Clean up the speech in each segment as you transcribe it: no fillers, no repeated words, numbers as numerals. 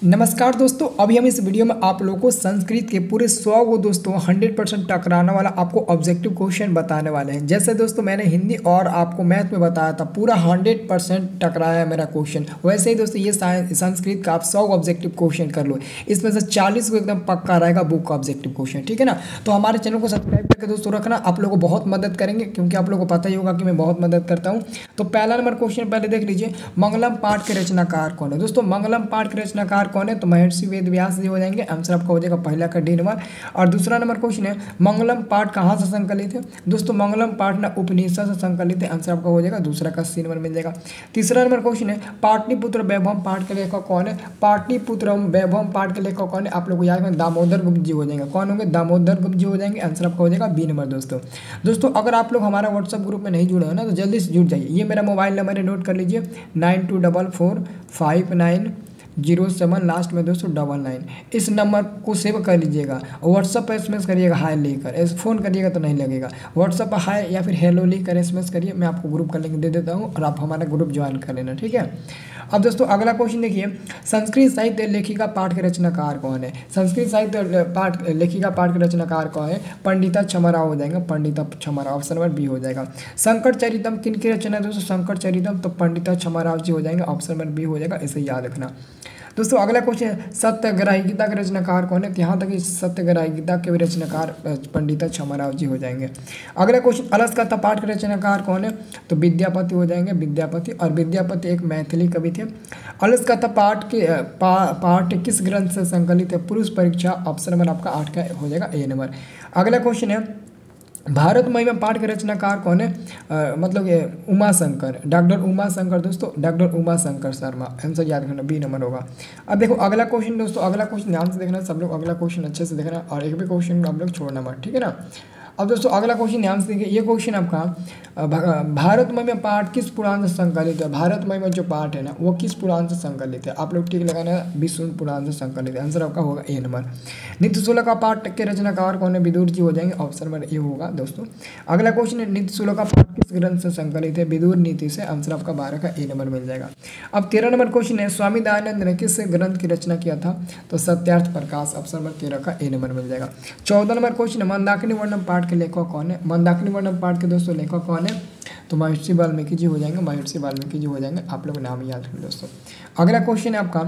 नमस्कार दोस्तों, अभी हम इस वीडियो में आप लोगों को संस्कृत के पूरे 100 को दोस्तों 100% टकराने वाला आपको ऑब्जेक्टिव क्वेश्चन बताने वाले हैं। जैसे दोस्तों मैंने हिंदी और आपको मैथ में बताया था, पूरा 100% टकराया है मेरा क्वेश्चन। वैसे ही दोस्तों ये संस्कृत का आप 100 ऑब्जेक्टिव क्वेश्चन कर लो, इसमें से 40 को एकदम पक्का रहेगा बुक का ऑब्जेक्टिव क्वेश्चन, ठीक है ना। तो हमारे चैनल को सब्सक्राइब करके दोस्तों रखना, आप लोगों को बहुत मदद करेंगे, क्योंकि आप लोगों को पता ही होगा कि मैं बहुत मदद करता हूँ। तो पहला नंबर क्वेश्चन पहले देख लीजिए, मंगलम पाठ के रचनाकार कौन है। दोस्तों मंगलम पाठ के रचनाकार कौन है, तो महर्षि वेद व्यास जी हो जाएंगे। आंसर आपका हो जाएगा पहला का डी नंबर। और दूसरा नंबर क्वेश्चन है, मंगलम पाठ कहाँ से संकलित है। दोस्तों मंगलम पाठ ना उपनिषद से संकलित है। आंसर आपका हो जाएगा दूसरा का सी नंबर मिल जाएगा। तीसरा नंबर क्वेश्चन है, पाटलिपुत्र वैभव पाठ के लेखक कौन है। पाटलिपुत्र वैभव पाठ के लेखक कौन है, आप लोग को याद है दामोदर गुप्त जी हो जाएंगे। कौन होंगे, दामोदर गुप्त जी हो जाएंगे। आंसर आपका हो जाएगा बी नंबर। दोस्तों अगर आप लोग हमारा व्हाट्सअप ग्रुप में नहीं जुड़े हो ना, तो जल्दी से जुड़ जाइए। ये मेरा मोबाइल नंबर है, नोट कर लीजिए 92445907 लास्ट में दोस्तों 99। इस नंबर को सेव कर लीजिएगा और व्हाट्सअप पर एसएमएस करिएगा हाय लिखकर। फ़ोन करिएगा तो नहीं लगेगा, व्हाट्सअप पर हाय या फिर हेलो लिखकर एसएमएस करिए, मैं आपको ग्रुप का लिंक दे देता हूँ और आप हमारा ग्रुप ज्वाइन कर लेना, ठीक है। अब दोस्तों अगला क्वेश्चन देखिए, संस्कृत साहित्य लेखिका पाठ के रचनाकार कौन है। संस्कृत साहित्य पाठ लेखिका पाठ के रचनाकार कौन है, पंडिता क्षमाराव हो जाएगा। Pandita Kshamarao, option number B हो जाएगा। संकट चरितम किन की रचना है दोस्तों, संकट चरितम तो पंडिता क्षमाराव जी हो जाएंगे। ऑप्शन नंबर बी हो जाएगा, इसे याद रखना। दोस्तों अगला क्वेश्चन है, सत्यग्राही गीता के रचनाकार कौन है। यहाँ तक सत्यग्राही गीता के रचनाकार पंडिता क्षमाराव जी हो जाएंगे। अगला क्वेश्चन, अलसकथा पाठ के रचनाकार कौन है, तो विद्यापति हो जाएंगे, विद्यापति। और विद्यापति एक मैथिली कवि थे। अलसकथा पाठ के पाठ किस ग्रंथ से संकलित है, पुरुष परीक्षा। ऑप्शन नंबर आपका 8 का हो जाएगा ए नंबर। अगला क्वेश्चन है, भारत महिमा पाठ के रचनाकार कौन है, मतलब ये उमा शंकर, डॉक्टर उमा शंकर। दोस्तों डॉक्टर उमा शंकर शर्मा, आंसर याद रखना बी नंबर होगा। अब देखो अगला क्वेश्चन, दोस्तों अगला क्वेश्चन ध्यान से देखना, सब लोग अगला क्वेश्चन अच्छे से देखना और एक भी क्वेश्चन आप लोग छोड़ना मत, ठीक है ना। अब दोस्तों अगला क्वेश्चन ध्यान से देखिए, ये क्वेश्चन आपका भारत महिमा पाठ किस पुराण से संकलित है। भारत महिमा जो पाठ है ना, वो किस पुराण से संकलित है, आप लोग ठीक लगाना है, विष्णु पुराण से संकलित है। आंसर आपका होगा ए नंबर। नित्य शूल का पाठ के रचनाकार कौन है, विदुर जी हो जाएंगे। ऑप्शन नंबर ए होगा दोस्तों। अगला क्वेश्चन है, नित्य शूल का पाठ किस ग्रंथ से संकलित है, विदुर नीति से। आंसर आपका 12 का ए नंबर मिल जाएगा। अब 13 नंबर क्वेश्चन है, स्वामी दयानंद ने किस ग्रंथ की रचना किया था, तो सत्यार्थ प्रकाश। ऑप्शन नंबर 13 का ए नंबर मिल जाएगा। 14 नंबर क्वेश्चन है, मंदाकिनी वर्णम पाठ के लेखक कौन है। मंदाकिनी वर्णम पाठ के दोस्तों लेखक कौन है, तो महर्षि वाल्मीकि जी हो जाएंगे। महर्षि वाल्मीकि जी हो जाएंगे, आप लोग नाम याद रखें दोस्तों। अगला क्वेश्चन है आपका,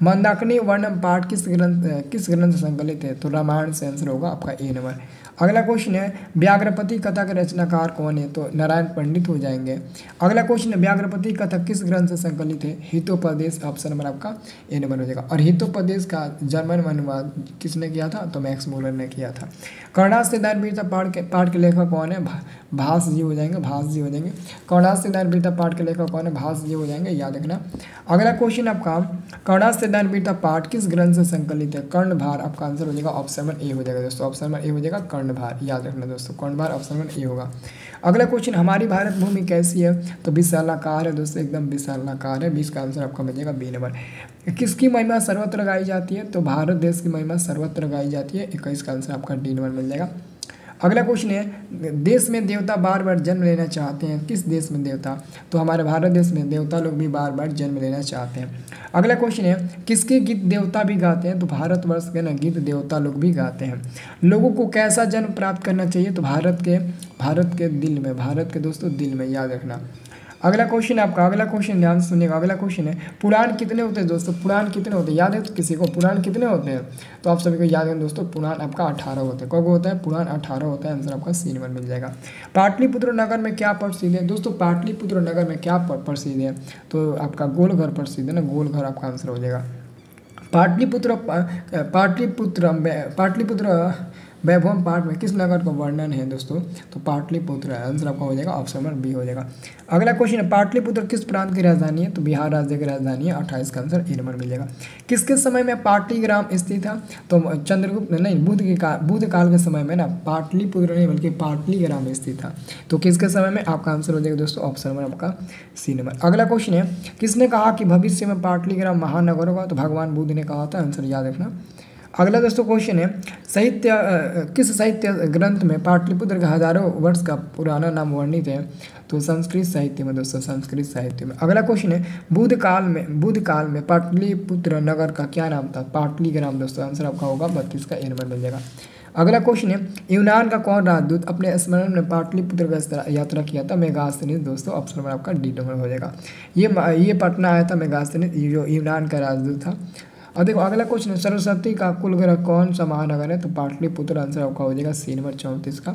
मंदाकिनी वर्णम पाठ किस ग्रंथ से संकलित है, तो रामायण से। आंसर होगा आपका ए नंबर। अगला क्वेश्चन है, व्याघ्रपति कथा के रचनाकार कौन है, तो नारायण पंडित हो जाएंगे। अगला क्वेश्चन है, व्याघ्रपति कथा किस ग्रंथ से संकलित है, हितोपदेश। ऑप्शन नंबर आपका ए नंबर हो जाएगा। और हितोपदेश का जर्मन में अनुवाद किसने किया था, तो मैक्स मूलर ने किया था। कर्णास से दान वीरता पाठ के लेखक कौन है, भास जी हो जाएंगे। भास जी हो जाएंगे। कर्णास से दान वीरता पाठ के लेखक कौन है, भास जी हो जाएंगे, याद रखना। अगला क्वेश्चन आपका, कर्णास से दान वीरता पाठ किस ग्रंथ से संकलित है, कर्णभार। आपका आंसर हो जाएगा ऑप्शन नंबर ए हो जाएगा दोस्तों। ऑप्शन नंबर ए हो जाएगा कर्णभार, याद रखना दोस्तों, कर्णभार ऑप्शन नंबर ए होगा। अगला क्वेश्चन, हमारी भारत भूमि कैसी है, तो विशालाकार है दोस्तों, एकदम विशालाकार है। 20 का आंसर आपका मिल जाएगा बी नंबर। किसकी महिमा सर्वत्र गाई जाती है, तो भारत देश की महिमा सर्वत्र गाई जाती है। 21 का आंसर आपका डी नंबर मिल जाएगा। अगला क्वेश्चन है, देश में देवता बार बार जन्म लेना चाहते हैं, किस देश में देवता, तो हमारे भारत देश में देवता लोग भी बार बार जन्म लेना चाहते हैं। अगला क्वेश्चन है, किसके गीत देवता भी गाते हैं, तो भारतवर्ष के ना गीत देवता लोग भी गाते हैं। लोगों को कैसा जन्म प्राप्त करना चाहिए, तो भारत के दिल में, भारत के दोस्तों दिल में, याद रखना। अगला क्वेश्चन आपका, अगला क्वेश्चन ध्यान से सुनिएगा। अगला क्वेश्चन है, पुराण कितने होते हैं दोस्तों, पुराण कितने होते हैं, याद है तो किसी को पुराण कितने होते हैं, तो आप सभी को याद है दोस्तों, पुराण आपका 18 होते हैं। कब होता है, पुराण 18 होता है। आंसर आपका सी नंबर मिल जाएगा। पाटलिपुत्र नगर में क्या प्रसिद्ध है दोस्तों, पाटलिपुत्र नगर में क्या प्रसिद्ध है, तो आपका गोलघर प्रसिद्ध है ना, गोलघर आपका आंसर हो जाएगा। पाटलिपुत्र वैभव पाठ में किस नगर का वर्णन है दोस्तों, तो पाटलिपुत्र है। आंसर आपका हो जाएगा ऑप्शन नंबर बी हो जाएगा। अगला क्वेश्चन है, पाटलिपुत्र किस प्रांत की राजधानी है, तो बिहार राज्य की राजधानी है। 28 का आंसर ए नंबर मिल जाएगा। किसके समय में पाटलिग्राम स्थित था, तो चंद्रगुप्त नहीं, बुद्ध काल के समय में ना पाटलिपुत्र नहीं बल्कि पाटलिग्राम स्थित था। तो किसके समय में, आपका आंसर हो जाएगा दोस्तों ऑप्शन नंबर आपका सी नंबर। अगला क्वेश्चन है, किसने कहा कि भविष्य में पाटलिग्राम महानगर होगा, तो भगवान बुद्ध ने कहा था। आंसर याद रखना। अगला दोस्तों क्वेश्चन है साहित्य किस साहित्य ग्रंथ में पाटलिपुत्र का हजारों वर्ष का पुराना नाम वर्णित है? तो संस्कृत साहित्य में दोस्तों, संस्कृत साहित्य में। अगला क्वेश्चन है बुद्ध काल में पाटलिपुत्र नगर का क्या नाम था? पाटली का नाम दोस्तों, आंसर आपका होगा 32 का ए नंबर मिल जाएगा। अगला क्वेश्चन है यूनान का कौन राजदूत अपने स्मरण में पाटलिपुत्र का यात्रा किया था? मेगास्थनीस दोस्तों, ऑप्शन नंबर आपका डी नंबर हो जाएगा। ये पटना आया था मेगास्थनीस, जो यूनान का राजदूत था। और देखो अगला क्वेश्चन है सरस्वती का कुल ग्रह कौन सा महानगर है? तो पाटलिपुत्र, आंसर आपका हो जाएगा सी नंबर 34 का।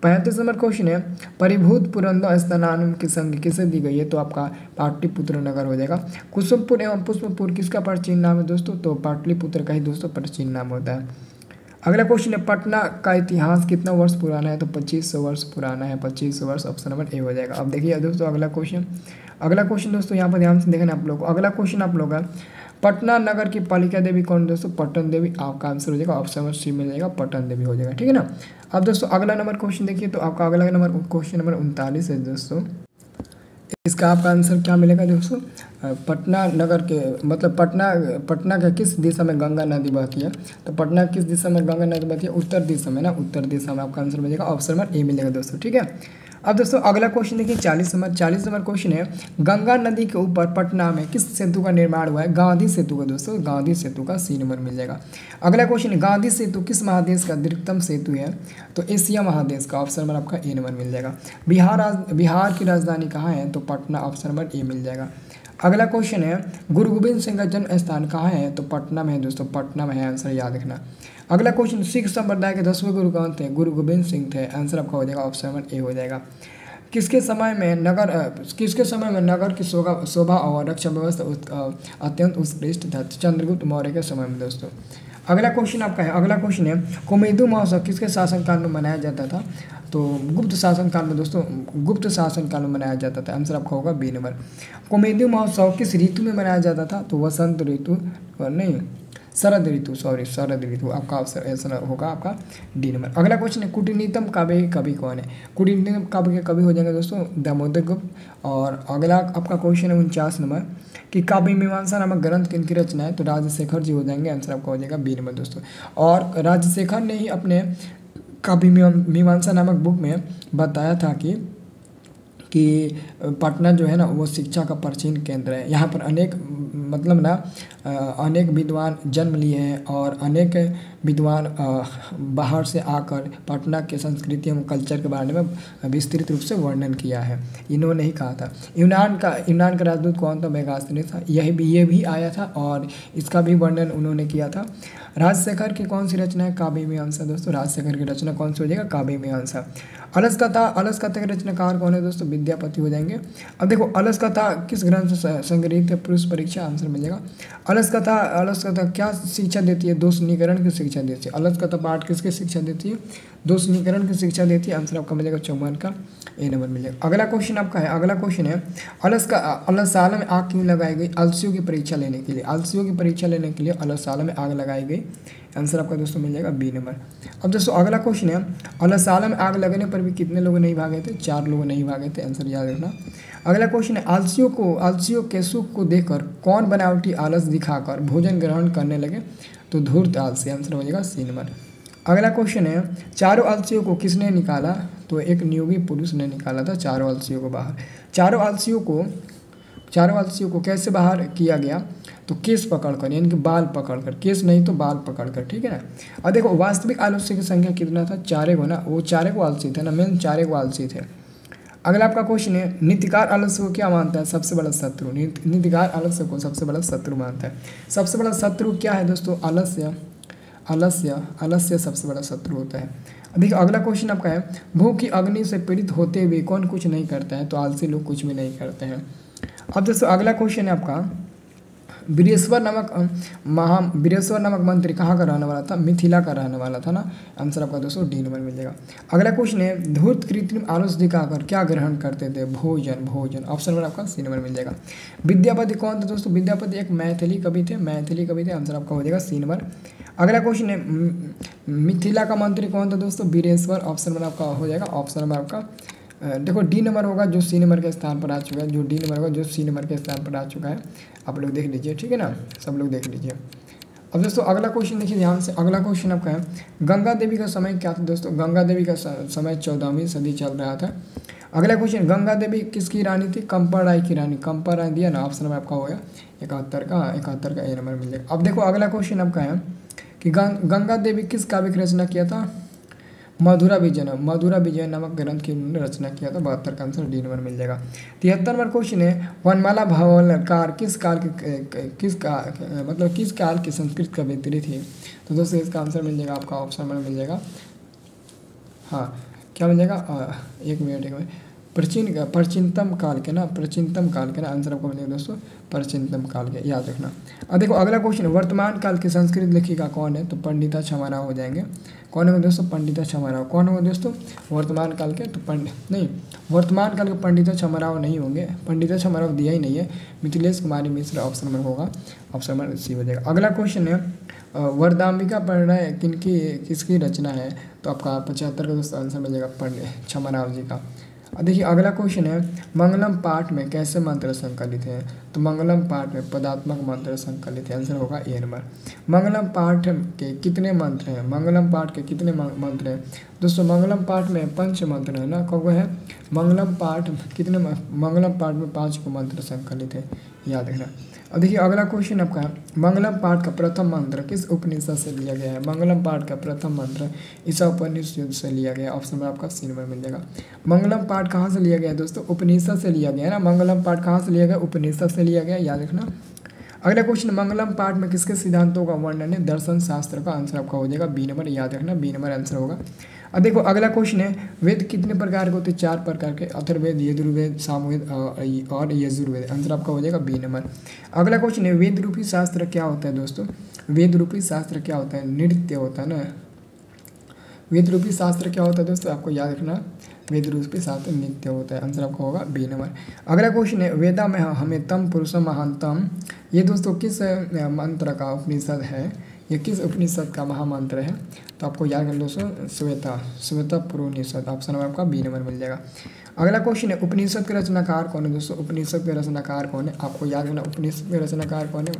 35 नंबर क्वेश्चन है परिभूत पुरंदर स्थानानुम की संज्ञा किसे दी गई है? तो आपका पाटलिपुत्र नगर हो जाएगा। कुसुमपुर एवं पुष्पपुर किसका प्राचीन नाम है दोस्तों? तो पाटलिपुत्र का ही दोस्तों प्राचीन नाम होता है। अगला क्वेश्चन है पटना का इतिहास कितना वर्ष पुराना है? तो 2500 वर्ष पुराना है, 2500 वर्ष, ऑप्शन नंबर ए हो जाएगा। अब देखिए दोस्तों अगला क्वेश्चन दोस्तों यहाँ पर ध्यान से देखना आप लोग को। अगला क्वेश्चन आप लोग का पटना नगर की पालिका देवी कौन दोस्तों? पटन देवी, आपका आंसर हो जाएगा ऑप्शन नंबर सी मिल जाएगा, पटन देवी हो जाएगा, ठीक है ना। अब दोस्तों अगला नंबर क्वेश्चन देखिए, तो आपका अगला नंबर क्वेश्चन नंबर 39 है दोस्तों। इसका आपका आंसर क्या मिलेगा दोस्तों? पटना नगर के मतलब पटना के किस दिशा में गंगा नदी बहती है? तो पटना किस दिशा में गंगा नदी बहती है? उत्तर दिशा में ना, उत्तर दिशा में आपका आंसर मिलेगा, ऑप्शन नंबर ए मिलेगा दोस्तों, ठीक है। अब दोस्तों अगला क्वेश्चन देखिए 40 नंबर क्वेश्चन है गंगा नदी के ऊपर पटना में किस सेतु का निर्माण हुआ है? गांधी सेतु का दोस्तों, गांधी सेतु का सी नंबर मिल जाएगा। अगला क्वेश्चन है गांधी सेतु किस महादेश का दीर्घतम सेतु है? तो एशिया महादेश का, ऑप्शन नंबर आपका ए नंबर मिल जाएगा। बिहार की राजधानी कहाँ है? तो पटना, ऑप्शन नंबर ए मिल जाएगा। अगला क्वेश्चन है गुरु गोविंद सिंह का जन्म स्थान कहाँ है? तो पटना में है दोस्तों, पटना में है, आंसर याद रखना। अगला क्वेश्चन सिख संप्रदाय के 10वें गुरु कौन थे? गुरु गोविंद सिंह थे, आंसर आपका हो जाएगा ऑप्शन नंबर ए हो जाएगा। किसके समय में नगर की शोभा और रक्षा व्यवस्था अत्यंत उत्कृष्ट था? चंद्रगुप्त मौर्य के समय में दोस्तों। अगला क्वेश्चन आपका है, अगला क्वेश्चन है कोमेदू महोत्सव किसके शासनकाल में मनाया जाता था? तो गुप्त शासनकाल में दोस्तों, गुप्त शासनकाल में मनाया जाता था, आंसर आपका होगा बी नंबर। कोमेदू महोत्सव किस ऋतु में मनाया जाता था? तो वसंत ऋतु नहीं, शरद ऋतु, आपका ऑप्शन होगा आपका डी नंबर। अगला क्वेश्चन है कूटनीतम काव्य के कवि कौन है? कूटनीतम काव्य के कवि हो जाएंगे दोस्तों दामोदर गुप्त। और अगला आपका क्वेश्चन है 49 नंबर कि काव्य मीमांसा नामक ग्रंथ किनकी रचना है? तो राजशेखर जी हो जाएंगे, आंसर आपका हो जाएगा बी नंबर दोस्तों। और राजशेखर ने ही अपने काव्य मीमांसा नामक बुक में बताया था कि पटना जो है ना वो शिक्षा का प्राचीन केंद्र है। यहाँ पर अनेक विद्वान जन्म लिए हैं और अनेक विद्वान बाहर से आकर पटना के संस्कृति एवं कल्चर के बारे में विस्तृत रूप से वर्णन किया है, इन्होंने ही कहा था। यूनान का राजदूत कौन था? मेगास्थनीस था, ये भी आया था और इसका भी वर्णन उन्होंने किया था। राजशेखर की कौन सी रचना है? काव्य मीमांसा दोस्तों, राजशेखर की रचना कौन सी हो जाएगा? काव्य मीमांसा। अलस कथा के रचनाकार कौन है दोस्तों? विद्यापति हो जाएंगे। अब देखो अलस कथा किस ग्रंथ से संग्रहित है? पुरुष परीक्षा, आंसर मिलेगा। अलस कथा क्या शिक्षा देती है? दोषनीकरण की शिक्षा देती है। अलस कथा पाठ किसकी शिक्षा देती है? दोषनीकरण की शिक्षा देती है, आंसर आपका मिलेगा 54 का ए नंबर मिलेगा। अगला क्वेश्चन आपका है, अगला क्वेश्चन है अलसाला में आग क्यों लगाई गई? आलसियों की परीक्षा लेने के लिए, अलसाला में आग लगाई गई, आंसर आपका दोस्तों मिल जाएगा बी नंबर। अब दोस्तों अगला क्वेश्चन है अलसाला में आग लगने पर भी कितने लोग नहीं भागे थे? 4 लोग नहीं भागे थे, आंसर याद रखना। अगला क्वेश्चन है आलसियों के सुख को देखकर कौन बनावटी आलस दिखाकर भोजन ग्रहण करने लगे? तो धूर्त आलसी, आंसर हो जाएगा सी नंबर। अगला क्वेश्चन है चारों आलसियों को किसने निकाला? तो एक नियोगी पुरुष ने निकाला था चारों आलसियों को बाहर। चारों आलसियों को कैसे बाहर किया गया? तो केस पकड़कर, यानी कि बाल पकड़कर, केस नहीं तो बाल पकड़कर, ठीक है ना। और देखो वास्तविक आलस्य की संख्या कितना था? 4 को ना, वो 4 को आलसी थे ना, मेन 4 को आलसी थे। अगला आपका क्वेश्चन है नीतिकार आलस्य को क्या मानता है? सबसे बड़ा शत्रु। नीतिकार आलस्य को सबसे बड़ा शत्रु मानता है। सबसे बड़ा शत्रु क्या है दोस्तों? आलस्य सबसे बड़ा शत्रु होता है। देखिए अगला क्वेश्चन आपका है भूख की अग्नि से पीड़ित होते हुए कौन कुछ नहीं करता है? तो आलसी लोग कुछ भी नहीं करते हैं। अब दोस्तों अगला क्वेश्चन है आपका वीरेश्वर नामक मंत्री कहाँ का रहने वाला था? मिथिला का रहने वाला था ना, आंसर आपका दोस्तों डी नंबर मिल जाएगा। अगला क्वेश्चन है धूर्त कृत्रिम आलस्य दिखाकर क्या ग्रहण करते थे? भोजन, ऑप्शन नंबर आपका सी नंबर मिल जाएगा। विद्यापति कौन थे दोस्तों? विद्यापति एक मैथिली कवि थे, आंसर आपका हो जाएगा सी नंबर। अगला क्वेश्चन है मिथिला का मंत्री कौन था दोस्तों? वीरेश्वर, ऑप्शन नंबर आपका हो जाएगा, ऑप्शन नंबर आपका देखो डी नंबर होगा जो सी नंबर के स्थान पर आ चुका है, आप लोग देख लीजिए, ठीक है ना, सब लोग देख लीजिए। अब दोस्तों अगला क्वेश्चन देखिए ध्यान से। अगला क्वेश्चन आपका है गंगा देवी का समय क्या था दोस्तों। गंगा देवी का समय 14वीं सदी चल रहा था। अगला क्वेश्चन गंगा देवी किसकी रानी थी। कंपा राय की रानी। कंपा राय दिया ना, ऑप्शन में आपका हो गया 71 का ए नंबर मिल जाएगा। अब देखो अगला क्वेश्चन आपका है कि गंगा देवी किस काव्य की रचना किया था। मधुरा विजय नामक ग्रंथ की उन्होंने रचना किया था। 72 का आंसर डी नंबर मिल जाएगा। 73 नंबर क्वेश्चन है वनमाला भावलकार किस काल की संस्कृत कवियत्री थी। तो दोस्तों इसका आंसर मिल जाएगा आपका ऑप्शन में मिल जाएगा, हाँ क्या मिल जाएगा, एक मिनट प्राचीनतम काल के ना आंसर आपको मिलेगा दोस्तों प्राचीनतम काल के, याद रखना। अब देखो अगला क्वेश्चन वर्तमान काल की संस्कृत लेखिका कौन है। तो पंडिता छमाराव हो जाएंगे। कौन होगा दोस्तों, पंडिता छमाराव। कौन होगा दोस्तों वर्तमान काल के, तो वर्तमान काल के पंडिता छमाराव नहीं होंगे। पंडिता छमाराव दिया ही नहीं है, मिथिलेश कुमारी मिश्र ऑप्शन में होगा, ऑप्शन में सी हो जाएगा। अगला क्वेश्चन है वरदाम्बिका परिणय किसकी रचना है। तो आपका 75 का दोस्तों आंसर मिल जाएगा पंडित छमाराव जी का। अब देखिए अगला क्वेश्चन है मंगलम पाठ में कैसे मंत्र संकलित हैं। तो मंगलम पाठ में पदात्मक मंत्र संकलित है, आंसर होगा ए नंबर। मंगलम पाठ के कितने मंत्र हैं। मंगलम पाठ के कितने मंत्र हैं दोस्तों। मंगलम पाठ में 5 मंत्र है ना, कब है मंगलम पाठ कितने, मंगलम पाठ में 5 को मंत्र संकलित है, याद रखना। अब देखिए अगला क्वेश्चन आपका मंगलम पाठ का प्रथम मंत्र किस उपनिषद से लिया गया है। मंगलम पाठ का प्रथम मंत्र ईसा उपनिषद से लिया गया, ऑप्शन में आपका सी नंबर मिल जाएगा। मंगलम पाठ कहाँ से लिया गया है दोस्तों, उपनिषद से लिया गया है ना। मंगलम पाठ कहाँ से लिया गया, उपनिषद से लिया गया, याद रखना। अगला क्वेश्चन मंगलम पाठ में किसके सिद्धांतों का वर्णन है। दर्शन शास्त्र का, आंसर आपका हो जाएगा बी नंबर, याद रखना बी नंबर आंसर होगा। अब देखो अगला क्वेश्चन है वेद कितने प्रकार के होते हैं। 4 प्रकार के, अथर्ववेद, यजुर्वेद, सामवेद और यजुर्वेद, आंसर आपका हो जाएगा बी नंबर। अगला क्वेश्चन है वेद रूपी शास्त्र क्या होता है दोस्तों। वेद रूपी शास्त्र क्या होता है, नृत्य होता है ना। वेद रूपी शास्त्र क्या होता है दोस्तों, आपको याद रखना वेद रूपी शास्त्र नृत्य होता है, आंसर आपका होगा बी नंबर। अगला क्वेश्चन है वेदा में हमें तम पुरुषम महानतम, ये दोस्तों किस मंत्र का उपनिषद है, ये किस उपनिषद का महामंत्र है। तो आपको याद कर दोस्तों श्वेता पुरोनिषद, ऑप्शन नंबर आपका बी नंबर मिल जाएगा। अगला क्वेश्चन है उपनिषद के रचनाकार कौन है दोस्तों। उपनिषद के रचनाकार कौन है, आपको याद करना उपनिषद के रचनाकार कौन है,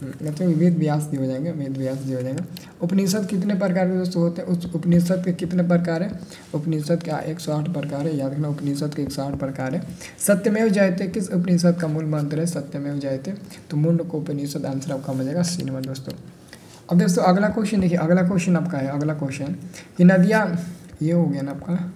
मतलब वेद व्यास जी हो जाएंगे, वेद व्यास जी हो जाएंगे। उपनिषद कितने प्रकार के दोस्तों होते हैं, उस उपनिषद के कितने प्रकार है। उपनिषद का 108 प्रकार है, याद रखना उपनिषद के 108 प्रकार है। सत्यमेव जयते किस उपनिषद का मूल मंत्र है। सत्यमेव जयते, तो मुंडक उपनिषद, आंसर आपका मिल जाएगा सी नंबर दोस्तों। अब दोस्तों अगला क्वेश्चन देखिए, अगला क्वेश्चन आपका है, अगला क्वेश्चन कि नदियाँ, ये हो गया ना आपका।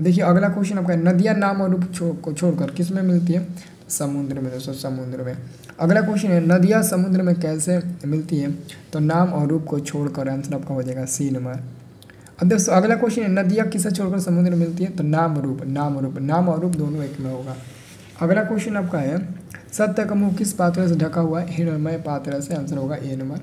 देखिए अगला क्वेश्चन आपका है नदियाँ नाम और रूप को छोड़कर किस में मिलती है। समुद्र में दोस्तों, समुद्र में। अगला क्वेश्चन है नदियाँ समुद्र में कैसे मिलती है। तो नाम और रूप को छोड़कर, आंसर आपका हो जाएगा सी नंबर। अब दोस्तों अगला क्वेश्चन है नदियाँ किसे छोड़कर समुद्र में मिलती है। तो नाम और रूप दोनों एक में होगा। अगला क्वेश्चन आपका है सत्य का मुँह किस पात्र से ढका हुआ है। हिरणमय पात्र से, आंसर होगा ए नंबर।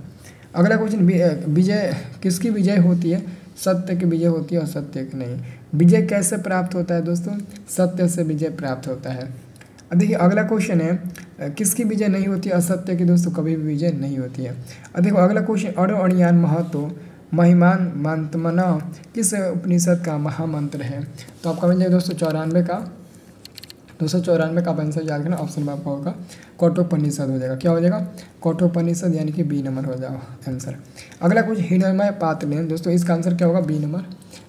अगला क्वेश्चन विजय किसकी विजय होती है। सत्य की विजय होती है और सत्य की नहीं। विजय कैसे प्राप्त होता है दोस्तों, सत्य से विजय प्राप्त होता है। अब देखिए अगला क्वेश्चन है किसकी विजय नहीं होती है। असत्य की दोस्तों कभी भी विजय नहीं होती है। अब देखो अगला क्वेश्चन अणो अणियान महतो महिमान मंतमना किस उपनिषद का महामंत्र है। तो आपका मिल जाएगा दोस्तों 294 का आंसर याद रखना, ऑप्शन में आपका होगा कठोपनिषद हो जाएगा। क्या हो जाएगा, कठोपनिषद, यानी कि बी नंबर हो जाएगा आंसर। अगला कुछ हिरणमय पात्र लें दोस्तों, इसका आंसर क्या होगा बी नंबर।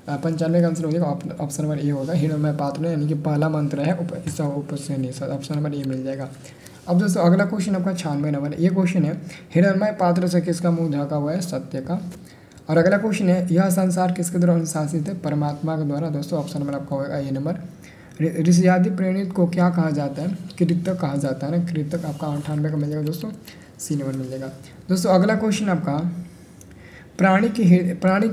95 का आंसर हो जाएगा, ऑप्शन नंबर ए होगा हिरणमय पात्र, यानी कि पहला मंत्र है उपनिषद, ऑप्शन नंबर ए मिल जाएगा। अब दोस्तों अगला क्वेश्चन आपका 96 नंबर, ये क्वेश्चन है हिरणमय पात्र से किसका मुँह ढका हुआ है, सत्य का। और अगला क्वेश्चन है यह संसार किसके द्वारा अनुशासित है, परमात्मा के द्वारा दोस्तों, ऑप्शन नंबर आपका होगा ए नंबर। ऋषियादि प्रेरित को क्या कहा जाता है, कृतक कहा जाता है ना, कृतक आपका 98 का मिल जाएगा दोस्तों, सी नंबर मिल जाएगा। दोस्तों अगला क्वेश्चन आपका प्राणी की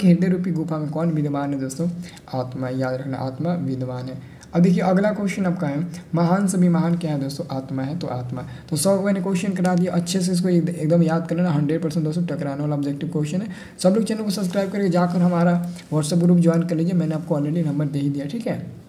हृदय रूपी गुफा में कौन विद्यमान है दोस्तों, आत्मा, याद रखना आत्मा विद्यमान है। अब देखिए अगला क्वेश्चन आपका है महान सभी महान क्या है दोस्तों, आत्मा है, तो आत्मा। तो 100 मैंने क्वेश्चन करा दिया, अच्छे से इसको एकदम याद करना, 100% दोस्तों टकराने वाला ऑब्जेक्टिव क्वेश्चन है। सब लोग चैनल को सब्सक्राइब करके जाकर हमारा व्हाट्सएप ग्रुप ज्वाइन कर लीजिए, मैंने आपको ऑलरेडी नंबर दे ही दिया, ठीक है।